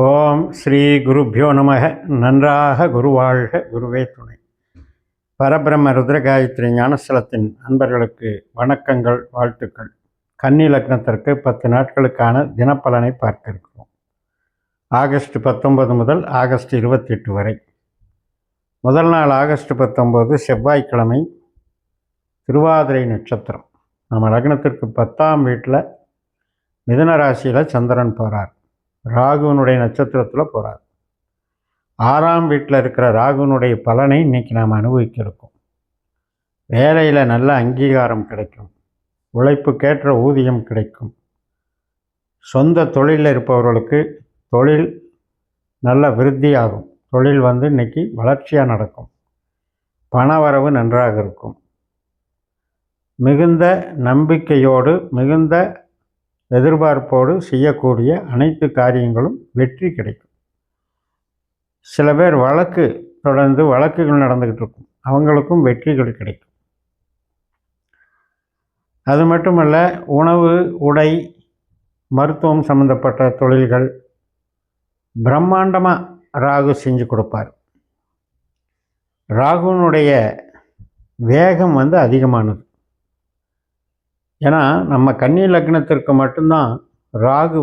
ஓம் ஸ்ரீ குருப்யோ நமக. நன்றாக குருவாழ்க, குருவே துணை. பரபிரம்ம ருத்ரகாயத்ரி ஞானஸ்தலத்தின் அன்பர்களுக்கு வணக்கங்கள், வாழ்த்துக்கள். கன்னி லக்னத்திற்கு 10 நாட்களுக்கான தினப்பலனை பார்க்க இருக்கிறோம். ஆகஸ்ட் 19 முதல் ஆகஸ்ட் 28 வரை. முதல் நாள் ஆகஸ்ட் 19 செவ்வாய்க்கிழமை, திருவாதிரை நட்சத்திரம். நம்ம லக்னத்திற்கு 10ஆம் வீட்டில் மிதுன ராசியில் சந்திரன் போகிறார். ராகுனுடைய நட்சத்திரத்தில் போகிறார். 6ஆம் வீட்டில் இருக்கிற ராகுனுடைய பலனை இன்றைக்கி நாம் அனுபவிக்க இருக்கோம். வேலையில் நல்ல அங்கீகாரம் கிடைக்கும், உழைப்புக்கேற்ற ஊதியம் கிடைக்கும். சொந்த தொழிலில் இருப்பவர்களுக்கு தொழில் நல்ல விருத்தியாகும். தொழில் இன்றைக்கி வளர்ச்சியாக நடக்கும். பணவரவு நன்றாக இருக்கும். மிகுந்த நம்பிக்கையோடு, மிகுந்த எதிர்பார்ப்போடு செய்யக்கூடிய அனைத்து காரியங்களும் வெற்றி கிடைக்கும். சில பேர் தொடர்ந்து வழக்குகள் நடந்துக்கிட்டு இருக்கும், அவங்களுக்கும் வெற்றிகள் கிடைக்கும். அது மட்டுமல்ல, உணவு, உடை, மருத்துவம் சம்பந்தப்பட்ட தொழில்கள் பிரம்மாண்டமாக ராகு செஞ்சு கொடுப்பார். ராகுனுடைய வேகம் அதிகமானது. ஏன்னா நம்ம கன்னி லக்னத்திற்கு மட்டும்தான் ராகு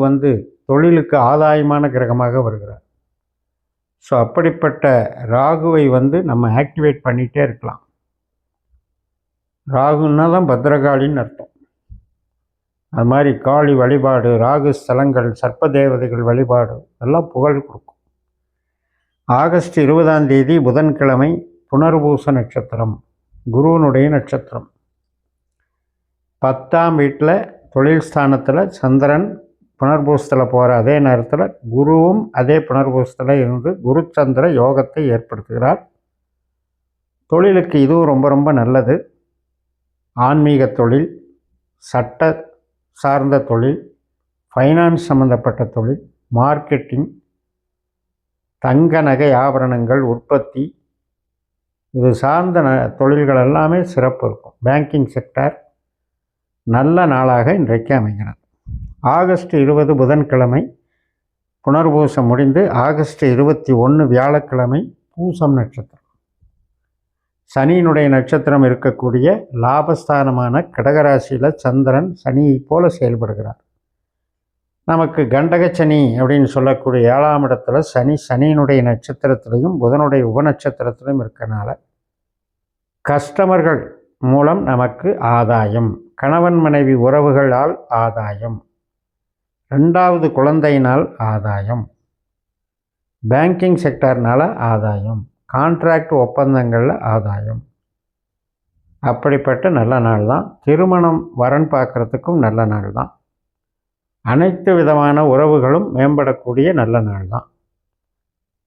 தொழிலுக்கு ஆதாயமான கிரகமாக வருகிறார். ஸோ அப்படிப்பட்ட ராகுவை நம்ம ஆக்டிவேட் பண்ணிகிட்டே இருக்கலாம். ராகுன்னா தான் பத்ரகாளின்னு அர்த்தம். அது மாதிரி காளி வழிபாடு, ராகு ஸ்தலங்கள், சர்ப்ப தேவதைகள் வழிபாடு எல்லாம் புகழ் கொடுக்கும். ஆகஸ்ட் 20ஆம் தேதி புதன்கிழமை, புனர்பூச நட்சத்திரம், குருவனுடைய நட்சத்திரம். 10ஆம் வீட்டில் தொழில் ஸ்தானத்தில் சந்திரன் புனர்பூசத்தில் போகிற அதே நேரத்தில் குருவும் அதே புனர்பூசத்தில் இருந்து குரு சந்திர யோகத்தை ஏற்படுத்துகிறார். தொழிலுக்கு இதுவும் ரொம்ப ரொம்ப நல்லது. ஆன்மீக தொழில், சட்ட சார்ந்த தொழில், ஃபைனான்ஸ் சம்மந்தப்பட்ட தொழில், மார்க்கெட்டிங், தங்க நகை ஆபரணங்கள் உற்பத்தி, இது சார்ந்த தொழில்கள் எல்லாமே சிறப்பு இருக்கும். பேங்கிங் செக்டார் நல்ல நாளாக இன்றைக்கு அமைகிறது. ஆகஸ்ட் 20 புதன்கிழமை புனர்பூசம் முடிந்து ஆகஸ்ட் 21 வியாழக்கிழமை பூசம் நட்சத்திரம். சனியினுடைய நட்சத்திரம் இருக்கக்கூடிய லாபஸ்தானமான கடகராசியில் சந்திரன் சனியை போல செயல்படுகிறார். நமக்கு கண்டக சனி அப்படின்னு சொல்லக்கூடிய 7ஆம் இடத்துல சனியினுடைய நட்சத்திரத்திலையும் புதனுடைய உபநட்சத்திரத்திலையும் இருக்கனால கஸ்டமர்கள் மூலம் நமக்கு ஆதாயம், கணவன் மனைவி உறவுகளால் ஆதாயம், 2வது குழந்தையினால் ஆதாயம், பேங்கிங் செக்டர்னால் ஆதாயம், கான்ட்ராக்ட் ஒப்பந்தங்களில் ஆதாயம். அப்படிப்பட்ட நல்ல நாள் தான். திருமணம் வரன் பார்க்குறதுக்கும் நல்ல நாள் தான். அனைத்து விதமான உறவுகளும் மேம்படக்கூடிய நல்ல நாள் தான்.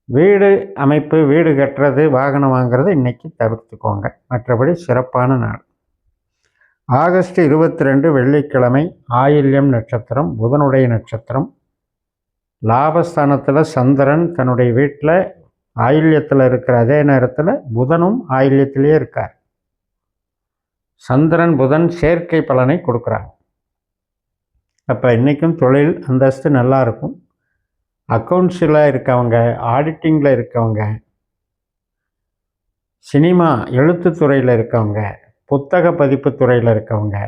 வீடு அமைப்பு, வீடு கட்டுறது, வாகனம் வாங்கிறது இன்றைக்கி தவிர்த்துக்கோங்க. மற்றபடி சிறப்பான நாள். ஆகஸ்ட் 22 வெள்ளிக்கிழமை, ஆயில்யம் நட்சத்திரம், புதனுடைய நட்சத்திரம். லாபஸ்தானத்தில் சந்திரன் தன்னுடைய வீட்டில் ஆயில்யத்தில் இருக்கிற அதே நேரத்தில் புதனும் ஆயில்யத்திலே இருக்கார். சந்திரன் புதன் சேர்க்கை பலனை கொடுக்குறாங்க. அப்போ இன்றைக்கும் தொழில் அந்தஸ்து நல்லா இருக்கும். அக்கௌண்ட்ஸில் இருக்கவங்க, ஆடிட்டிங்கில் இருக்கவங்க, சினிமா எழுத்துத்துறையில் இருக்கவங்க, புத்தக பதிப்பு துறையில் இருக்கவங்க,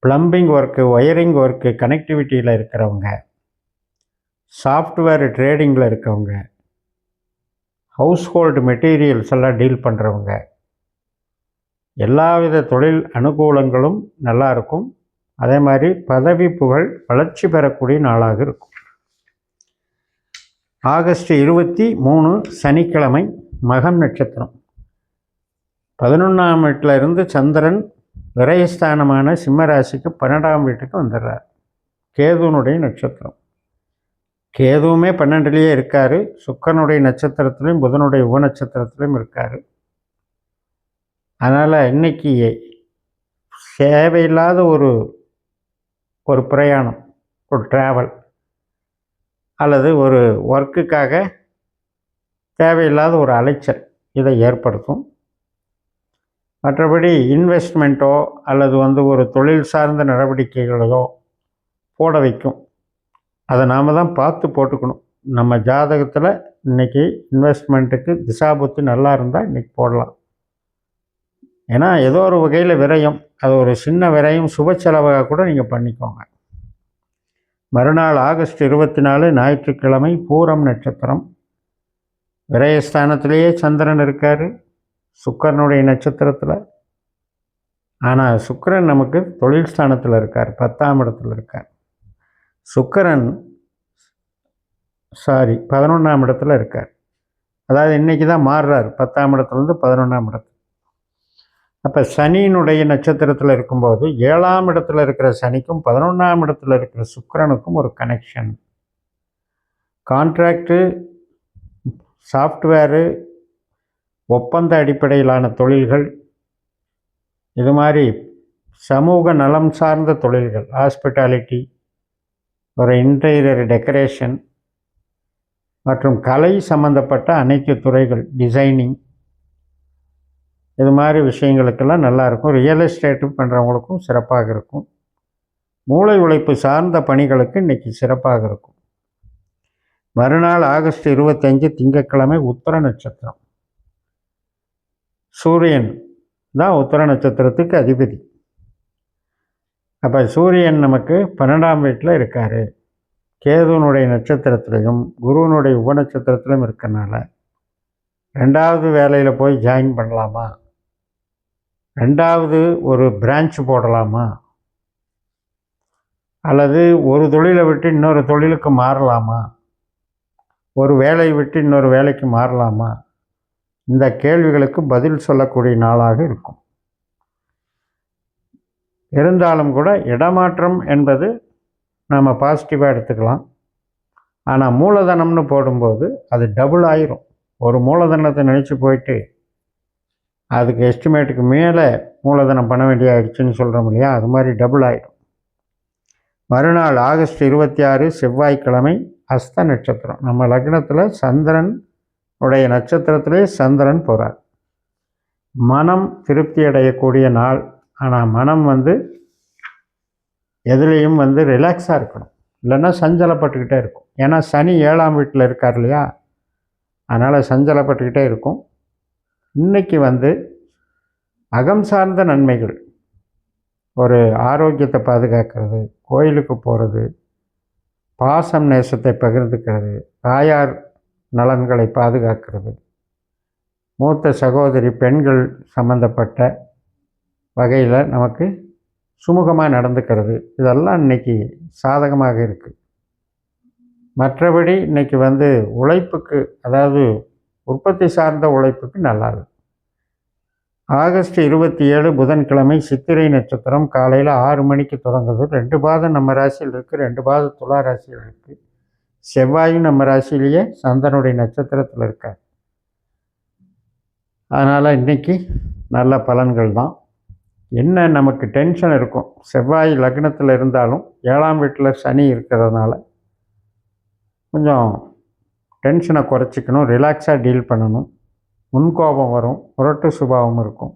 ப்ளம்பிங் ஒர்க்கு, ஒயரிங் ஒர்க்கு, கனெக்டிவிட்டியில் இருக்கிறவங்க, சாஃப்ட்வேர் ட்ரேடிங்கில் இருக்கவங்க, ஹவுஸ்ஹோல்டு மெட்டீரியல்ஸ் எல்லாம் டீல் பண்ணுறவங்க, எல்லாவித தொழில் அனுகூலங்களும் நல்லா இருக்கும். அதே மாதிரி பதவி புகழ் வளர்ச்சி பெறக்கூடிய நாளாக இருக்கும். ஆகஸ்ட் 23 சனிக்கிழமை, மகம் நட்சத்திரம். 11ஆம் வீட்டில் இருந்து சந்திரன் விரயஸ்தானமான சிம்மராசிக்கு 12ஆம் வீட்டுக்கு வந்துடுறார். கேதுனுடைய நட்சத்திரம். கேதுவுமே 12லேயே இருக்கார். சுக்கிரனுடைய நட்சத்திரத்திலையும் புதனுடைய உபநட்சத்திரத்திலையும் இருக்கார். அதனால் இன்றைக்கி தேவையில்லாத ஒரு பிரயாணம், ஒரு ட்ராவல் அல்லது ஒரு ஒர்க்குக்காக தேவையில்லாத ஒரு அலைச்சல் இதை ஏற்படுத்தும். மற்றபடி இன்வெஸ்ட்மெண்ட்டோ அல்லது ஒரு தொழில் சார்ந்த நடவடிக்கைகளையோ போட வைக்கும். அதை நாம் தான் பார்த்து போட்டுக்கணும். நம்ம ஜாதகத்தில் இன்றைக்கி இன்வெஸ்ட்மெண்ட்டுக்கு திசாபுத்தி நல்லா இருந்தால் இன்றைக்கி போடலாம். ஏன்னா ஏதோ ஒரு வகையில் விரயம், அது ஒரு சின்ன விரயம், சுப செலவாக கூட நீங்கள் பண்ணிக்கோங்க. மறுநாள் ஆகஸ்ட் 24 ஞாயிற்றுக்கிழமை, பூரம் நட்சத்திரம். விரயஸ்தானத்திலேயே சந்திரன் இருக்கார், சுக்கிரனுடைய நட்சத்திரத்தில். ஆனால் சுக்கிரன் நமக்கு தொழில் ஸ்தானத்தில் இருக்கார், 10ஆம் இடத்துல இருக்கார். சுக்கிரன் 11ஆம் இடத்துல இருக்கார். அதாவது இன்றைக்கி தான் மாறுறார், 10ஆம் இடத்துலேருந்து 11ஆம் இடத்துல. அப்போ சனியினுடைய நட்சத்திரத்தில் இருக்கும்போது 7ஆம் இடத்துல இருக்கிற சனிக்கும் 11ஆம் இடத்துல இருக்கிற சுக்கிரனுக்கும் ஒரு கனெக்ஷன். கான்ட்ராக்டு, சாஃப்ட்வேரு, ஒப்பந்த அடிப்படையிலான தொழில்கள், இது மாதிரி சமூக நலம் சார்ந்த தொழில்கள், ஹாஸ்பிட்டாலிட்டி, ஒரு இன்டீரியர் டெக்கரேஷன் மற்றும் கலை சம்பந்தப்பட்ட அனைத்து துறைகள், டிசைனிங், இது மாதிரி விஷயங்களுக்கெல்லாம் நல்லாயிருக்கும். ரியல் எஸ்டேட்டு பண்ணுறவங்களுக்கும் சிறப்பாக இருக்கும். மூளை உழைப்பு சார்ந்த பணிகளுக்கு இன்றைக்கி சிறப்பாக இருக்கும். மறுநாள் ஆகஸ்ட் 25 திங்கட்கிழமை, உத்திர நட்சத்திரம். சூரியன் தான் உத்திர நட்சத்திரத்துக்கு அதிபதி. அப்போ சூரியன் நமக்கு 12ஆம் வீட்டில் இருக்கார். கேதுவனுடைய நட்சத்திரத்திலையும் குருவனுடைய உபநட்சத்திரத்திலும் இருக்கிறனால 2வது வேலையில் போய் ஜாயின் பண்ணலாமா, 2வது ஒரு பிரான்ச் போடலாமா, அல்லது ஒரு தொழிலை விட்டு இன்னொரு தொழிலுக்கு மாறலாமா, ஒரு வேலையை விட்டு இன்னொரு வேலைக்கு மாறலாமா, இந்த கேள்விகளுக்கு பதில் சொல்லக்கூடிய நாளாக இருக்கும். இருந்தாலும் கூட இடமாற்றம் என்பது நம்ம பாசிட்டிவாக எடுத்துக்கலாம். ஆனால் மூலதனம்னு போடும்போது அது டபுள் ஆயிரும். ஒரு மூலதனத்தை நினச்சி போயிட்டு அதுக்கு எஸ்டிமேட்டுக்கு மேலே மூலதனம் பண்ண வேண்டிய ஆயிடுச்சுன்னு சொல்கிறோம் இல்லையா, அது மாதிரி டபுள் ஆகிடும். மறுநாள் ஆகஸ்ட் 26 செவ்வாய்க்கிழமை, அஸ்த நட்சத்திரம். நம்ம லக்னத்தில் சந்திரன் உடைய நட்சத்திரத்திலே சந்திரன் போகிறார். மனம் திருப்தி அடையக்கூடிய நாள். ஆனால் மனம் எதுலேயும் ரிலாக்ஸாக இருக்கணும், இல்லைன்னா சஞ்சலப்பட்டுக்கிட்டே இருக்கும். ஏன்னா சனி 7ஆம் வீட்டில் இருக்கார் இல்லையா, அதனால் சஞ்சலப்பட்டுக்கிட்டே இருக்கும். இன்றைக்கி அகம் சார்ந்த நன்மைகள், ஒரு ஆரோக்கியத்தை பாதுகாக்கிறது, கோயிலுக்கு போகிறது, பாசம் நேசத்தை பகிர்ந்துக்கிறது, தாயார் நலன்களை பாதுகாக்கிறது, மூத்த சகோதரி பெண்கள் சம்பந்தப்பட்ட வகையில் நமக்கு சுமூகமாக நடந்துக்கிறது, இதெல்லாம் இன்றைக்கி சாதகமாக இருக்குது. மற்றபடி இன்றைக்கி உழைப்புக்கு, அதாவது உற்பத்தி சார்ந்த உழைப்புக்கு நல்லா இருக்குது. ஆகஸ்ட் 27 புதன்கிழமை, சித்திரை நட்சத்திரம். காலையில் 6 மணிக்கு தொடங்குது. 2 பாதம் நம்ம ராசியில் இருக்குது, 2 பாதம் துலா ராசியில் இருக்குது. செவ்வாயும் நம்ம ராசியிலேயே சந்திரனுடைய நட்சத்திரத்தில் இருக்கார். அதனால் இன்றைக்கி நல்ல பலன்கள் தான். என்ன நமக்கு டென்ஷன் இருக்கும், செவ்வாய் லக்னத்தில் இருந்தாலும் 7ஆம் வீட்டில் சனி இருக்கிறதுனால கொஞ்சம் டென்ஷனை குறைச்சிக்கணும், ரிலாக்ஸாக டீல் பண்ணணும். முன்கோபம் வரும், முரட்டு சுபாவம் இருக்கும்.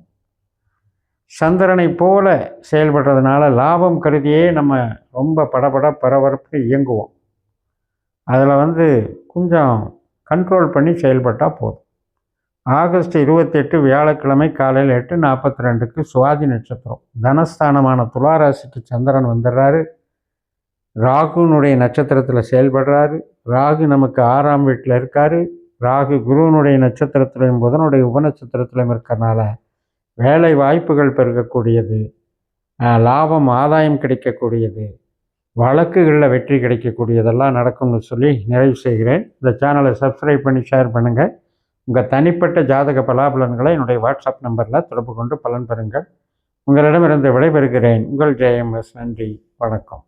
சந்திரனை போல செயல்படுறதுனால லாபம் கருதியே நம்ம ரொம்ப படபட பரபரப்பு இயங்குவோம். அதில் கொஞ்சம் கண்ட்ரோல் பண்ணி செயல்பட்டால் போதும். ஆகஸ்ட் 28 வியாழக்கிழமை காலையில் 8:42 சுவாதி நட்சத்திரம். தனஸ்தானமான துளாராசிக்கு சந்திரன் வந்துடுறாரு. ராகுனுடைய நட்சத்திரத்தில் செயல்படுறாரு. ராகு நமக்கு 6ஆம் வீட்டில் இருக்கார். ராகு குருவனுடைய நட்சத்திரத்திலையும் புதனுடைய உபநட்சத்திரத்திலையும் இருக்கிறனால வேலை வாய்ப்புகள் பெருகக்கூடியது, லாபம் ஆதாயம் கிடைக்கக்கூடியது, வழக்குகளில் வெற்றி கிடைக்கக்கூடியதெல்லாம் நடக்கும்னு சொல்லி நிறைவு செய்கிறேன். இந்த சேனலை சப்ஸ்கிரைப் பண்ணி ஷேர் பண்ணுங்கள். உங்கள் தனிப்பட்ட ஜாதக பலாபலன்களை என்னுடைய வாட்ஸ்அப் நம்பரில் தொடர்பு கொண்டு பலன் பெறுங்கள். உங்களிடமிருந்து விடைபெறுகிறேன். உங்கள் JMS. நன்றி, வணக்கம்.